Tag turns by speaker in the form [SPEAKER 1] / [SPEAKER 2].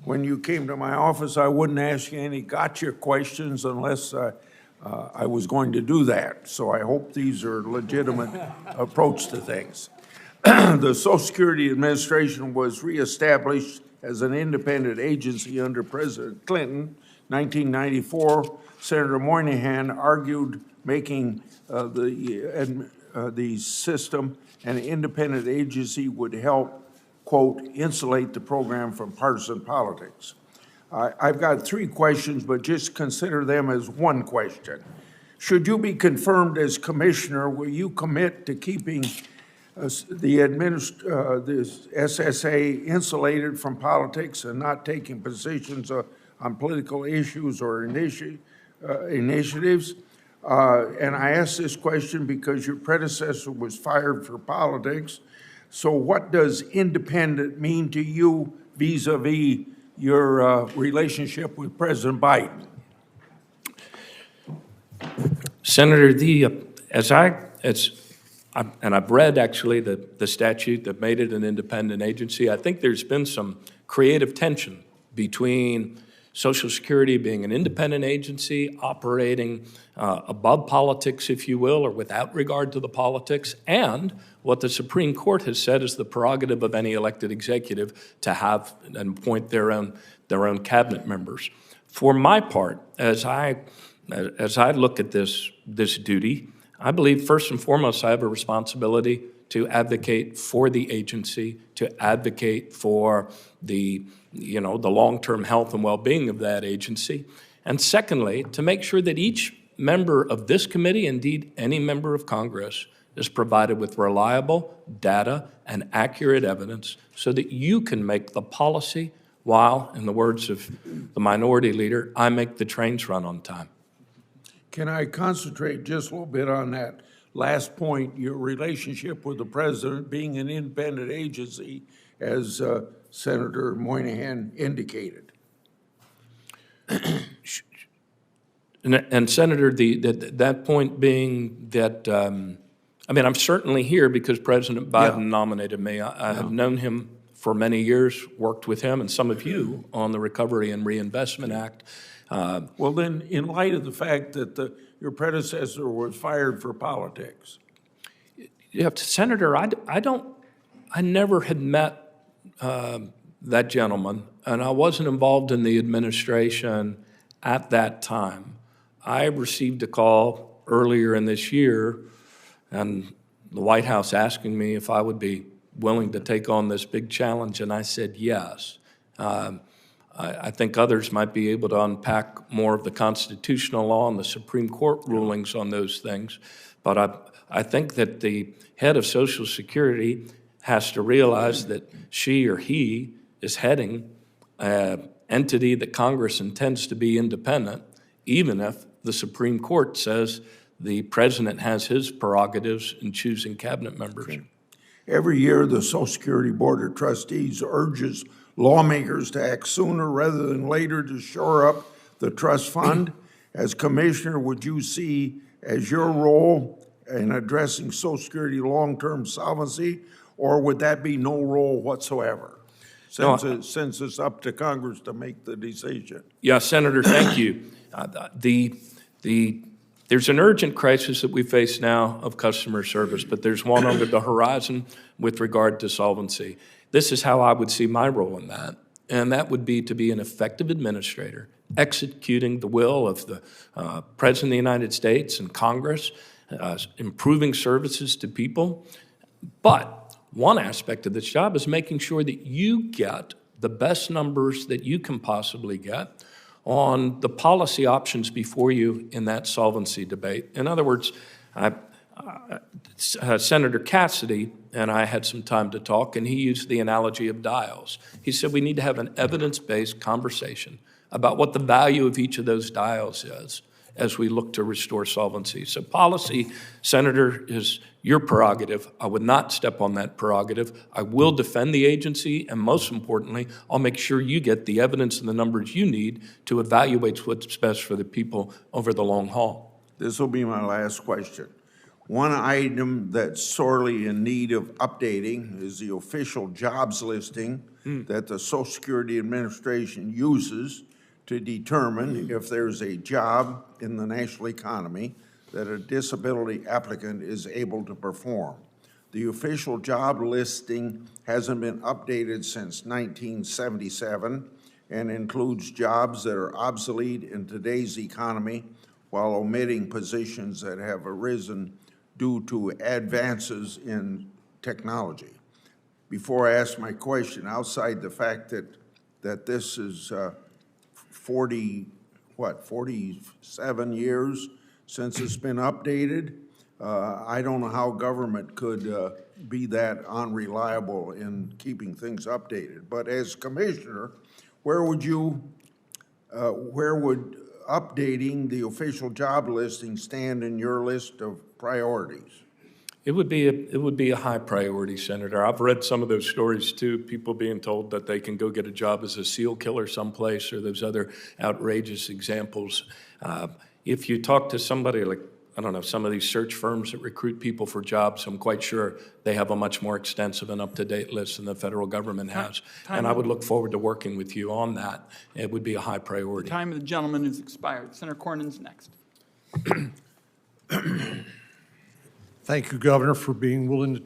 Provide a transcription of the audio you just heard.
[SPEAKER 1] when you came to my office, I wouldn't ask you any gotcha questions unless I was going to do that. So I hope these are legitimate approach to things. The Social Security Administration was reestablished as an independent agency under President Clinton. 1994, Senator Moynihan argued making the system an independent agency would help, quote, insulate the program from partisan politics. I've got 3 questions, but just consider them as one question. Should you be confirmed as commissioner, will you commit to keeping the SSA insulated from politics and not taking positions on political issues or initiatives? And I ask this question because your predecessor was fired for politics. So what does independent mean to you vis-a-vis your relationship with President Biden?
[SPEAKER 2] Senator, I've read actually the statute that made it an independent agency. I think there's been some creative tension between Social Security being an independent agency operating above politics, if you will, or without regard to the politics, and what the Supreme Court has said is the prerogative of any elected executive to have and appoint their own cabinet members. For my part, as I look at this duty, I believe first and foremost I have a responsibility to advocate for the agency, to advocate for the long-term health and well-being of that agency, and secondly, to make sure that each member of this committee, indeed any member of Congress, is provided with reliable data and accurate evidence so that you can make the policy while, in the words of the minority leader, I make the trains run on time.
[SPEAKER 1] Can I concentrate just a little bit on that last point, your relationship with the president being an independent agency, as Senator Moynihan indicated?
[SPEAKER 2] And Senator, that point being that, I'm certainly here because President Biden nominated me. I have known him for many years, worked with him and some of you on the Recovery and Reinvestment Act.
[SPEAKER 1] Well, then, in light of the fact that your predecessor was fired for politics.
[SPEAKER 2] Yeah, Senator, I never had met that gentleman, and I wasn't involved in the administration at that time. I received a call earlier in this year, and the White House asking me if I would be willing to take on this big challenge, and I said yes. I think others might be able to unpack more of the constitutional law and the Supreme Court rulings on those things, but I think that the head of Social Security has to realize that she or he is heading an entity that Congress intends to be independent, even if the Supreme Court says the president has his prerogatives in choosing cabinet members.
[SPEAKER 1] Okay. Every year, the Social Security Board of Trustees urges lawmakers to act sooner rather than later to shore up the trust fund. As commissioner, would you see as your role in addressing Social Security long-term solvency, or would that be no role whatsoever, since it's up to Congress to make the decision?
[SPEAKER 2] Yeah, Senator, thank you. There's an urgent crisis that we face now of customer service, but there's one under the horizon with regard to solvency. This is how I would see my role in that, and that would be to be an effective administrator, executing the will of the President of the United States and Congress, improving services to people. But one aspect of this job is making sure that you get the best numbers that you can possibly get on the policy options before you in that solvency debate. In other words, Senator Cassidy and I had some time to talk, and he used the analogy of dials. He said we need to have an evidence-based conversation about what the value of each of those dials is as we look to restore solvency. So policy, Senator, is your prerogative. I would not step on that prerogative. I will defend the agency, and most importantly, I'll make sure you get the evidence and the numbers you need to evaluate what's best for the people over the long haul.
[SPEAKER 1] This will be my last question. One item that's sorely in need of updating is the official jobs listing that the Social Security Administration uses to determine if there's a job in the national economy that a disability applicant is able to perform. The official job listing hasn't been updated since 1977 and includes jobs that are obsolete in today's economy while omitting positions that have arisen due to advances in technology. Before I ask my question, outside the fact that this is 47 years since it's been updated, I don't know how government could be that unreliable in keeping things updated. But as commissioner, where would updating the official job listing stand in your list of priorities?
[SPEAKER 2] It would be a high priority, Senator. I've read some of those stories too, people being told that they can go get a job as a SEAL killer someplace, or those other outrageous examples. If you talk to somebody like, I don't know, some of these search firms that recruit people for jobs, I'm quite sure they have a much more extensive and up-to-date list than the federal government has. And I would look forward to working with you on that. It would be a high priority.
[SPEAKER 3] The time of the gentleman is expired. Senator Cornyn's next.
[SPEAKER 4] Thank you, Governor, for being willing to